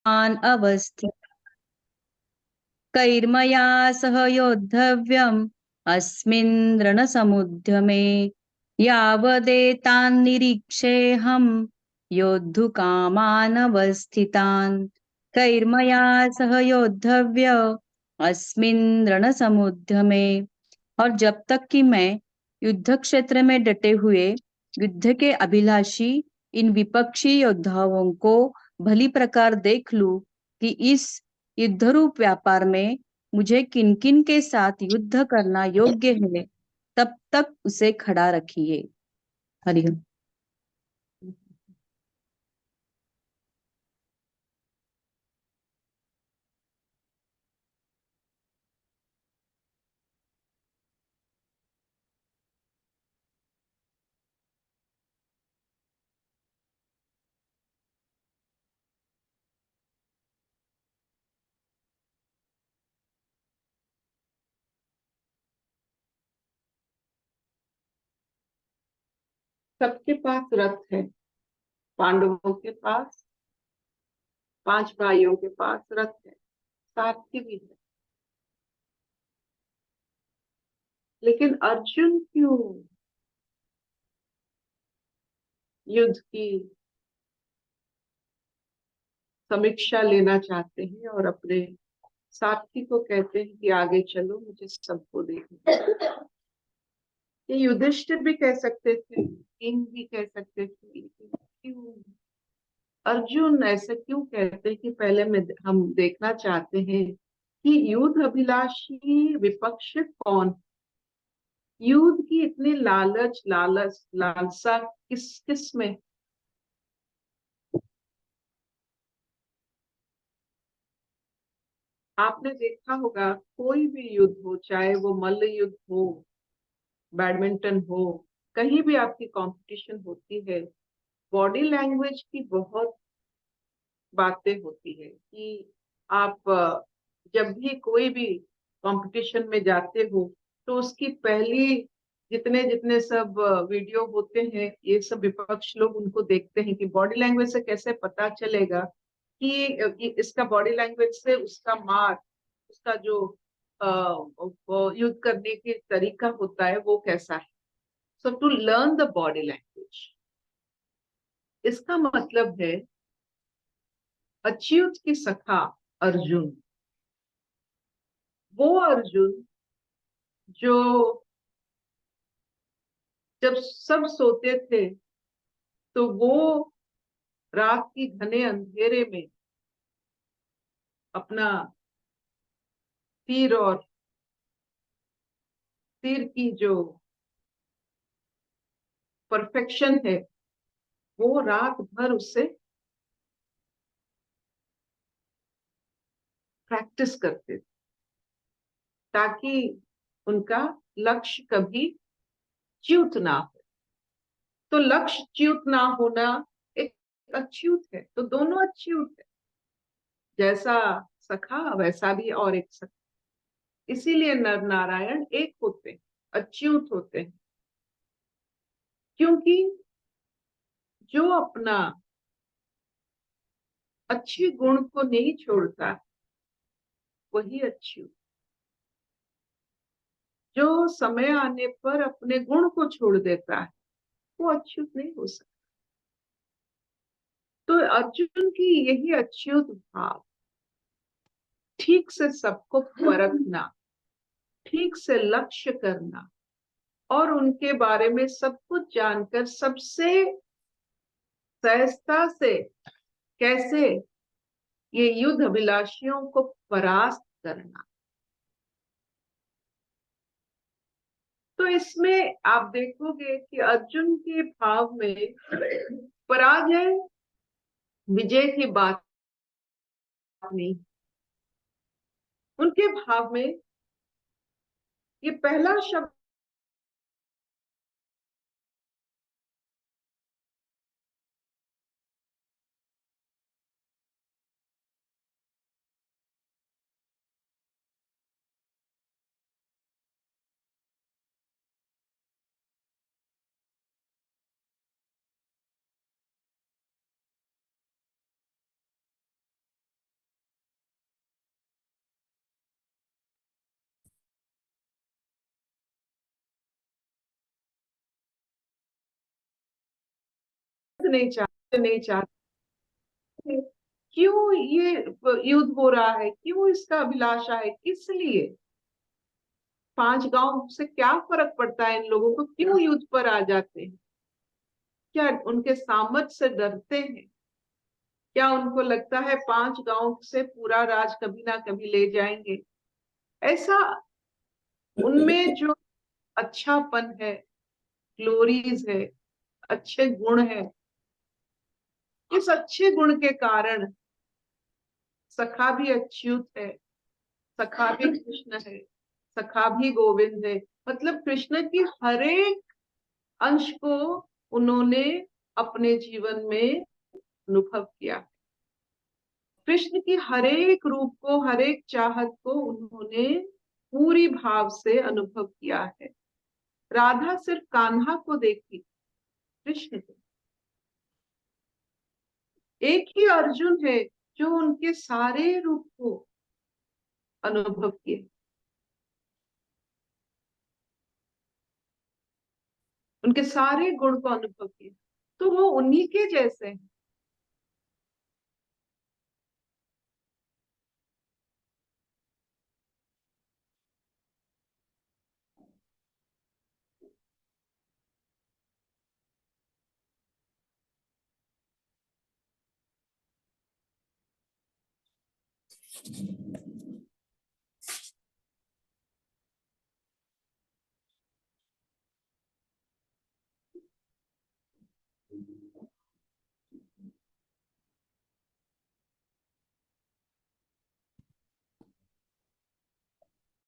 अवस्थित कैर्मया सह योद्धव्यम् अस्मिन् रणसमुद्यमे यावदेतान्निरीक्षेऽहं योद्धुकामानवस्थितान् कैर्मया सह योद्धव्य अस्मिन् रणसमुद्यमे। और जब तक कि मैं युद्ध क्षेत्र में डटे हुए युद्ध के अभिलाषी इन विपक्षी योद्धाओं को भली प्रकार देख लूं कि इस युद्धरूप व्यापार में मुझे किन किन के साथ युद्ध करना योग्य है, तब तक उसे खड़ा रखिए। हरिओम। सबके पास रथ है। पांडवों के पास, 5 भाइयों के पास रथ है, सारथी भी है। लेकिन अर्जुन क्यों युद्ध की समीक्षा लेना चाहते हैं और अपने सारथी को कहते हैं कि आगे चलो, मुझे सबको देखना। ये युधिष्ठिर भी कह सकते थे, किंग भी कह सकते थे, लेकिन क्यों अर्जुन ऐसे क्यों कहते हैं कि पहले हम देखना चाहते हैं कि युद्ध अभिलाषी विपक्ष कौन, युद्ध की इतनी लालसा किस किस में। आपने देखा होगा कोई भी युद्ध हो, चाहे वो मल्ल युद्ध हो, बैडमिंटन हो, कहीं भी आपकी कंपटीशन होती है, बॉडी लैंग्वेज की बहुत बातें होती है कि आप जब भी कोई भी कंपटीशन में जाते हो तो उसकी पहली जितने जितने सब वीडियो होते हैं, ये सब विपक्ष लोग उनको देखते हैं कि बॉडी लैंग्वेज से कैसे पता चलेगा कि इसका बॉडी लैंग्वेज से उसका मार, उसका जो युद्ध करने के तरीका होता है वो कैसा है। So to learn the body language, इसका मतलब है अच्युत की सखा अर्जुन, वो अर्जुन जो जब सब सोते थे तो वो रात की घने अंधेरे में अपना तीर और तीर की जो परफेक्शन है वो रात भर उससे प्रैक्टिस करते थे ताकि उनका लक्ष्य कभी च्युत ना हो। तो लक्ष्य च्युत ना होना एक अच्युत है, तो दोनों अच्युत है, जैसा सखा वैसा भी और एक सखा। इसीलिए नर नारायण एक होते हैं, अच्युत होते हैं, क्योंकि जो अपना अच्छे गुण को नहीं छोड़ता वही अच्युत। जो समय आने पर अपने गुण को छोड़ देता है वो अच्युत नहीं हो सकता। तो अर्जुन की यही अच्युत भाव, ठीक से सबको परखना, ठीक से लक्ष्य करना और उनके बारे में सब कुछ जानकर सबसे सहजता से कैसे ये युद्ध अभिलाषियों को परास्त करना। तो इसमें आप देखोगे कि अर्जुन के भाव में पराजय विजय की बात नहीं, उनके भाव में ये पहला शब्द नहीं चाहते। क्यों ये युद्ध हो रहा है, क्यों इसका अभिलाषा है, किस लिए? 5 गांव से क्या फर्क पड़ता है इन लोगों को, क्यों युद्ध पर आ जाते हैं? क्या उनके सामर्थ्य से डरते हैं? क्या उनको लगता है 5 गांव से पूरा राज कभी ना कभी ले जाएंगे? ऐसा उनमें जो अच्छापन है, ग्लोरीज है, अच्छे गुण है, इस अच्छे गुण के कारण सखा भी अच्युत है, सखा भी कृष्ण है, सखा भी गोविंद है। मतलब कृष्ण की हर एक अंश को उन्होंने अपने जीवन में अनुभव किया। कृष्ण की हर एक रूप को, हर एक चाहत को उन्होंने पूरी भाव से अनुभव किया है। राधा सिर्फ कान्हा को देखी, कृष्ण को। एक ही अर्जुन है जो उनके सारे रूप को अनुभव किए, उनके सारे गुण को अनुभव किए। तो वो उन्हीं के जैसे हैं।